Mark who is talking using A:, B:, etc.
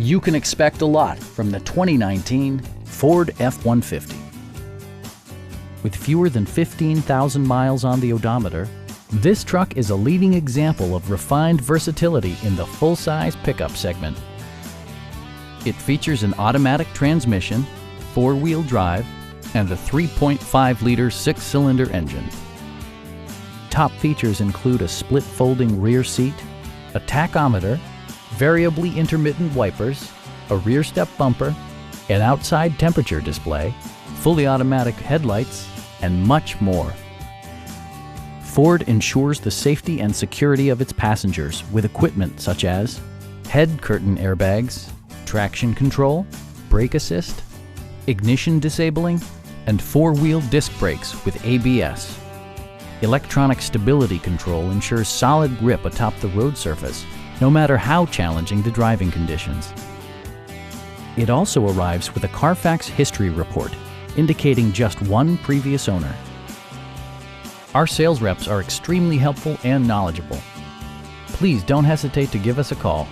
A: You can expect a lot from the 2019 Ford F-150. With fewer than 15,000 miles on the odometer, this truck is a leading example of refined versatility in the full-size pickup segment. It features an automatic transmission, four-wheel drive, and a 3.5-liter six-cylinder engine. Top features include a split folding rear seat, a tachometer, variably intermittent wipers, a rear step bumper, an outside temperature display, fully automatic headlights, and much more. Ford ensures the safety and security of its passengers with equipment such as head curtain airbags, traction control, brake assist, ignition disabling, and four-wheel disc brakes with ABS. Electronic stability control ensures solid grip atop the road surface, no matter how challenging the driving conditions. It also arrives with a Carfax history report, indicating just one previous owner. Our sales reps are extremely helpful and knowledgeable. Please don't hesitate to give us a call.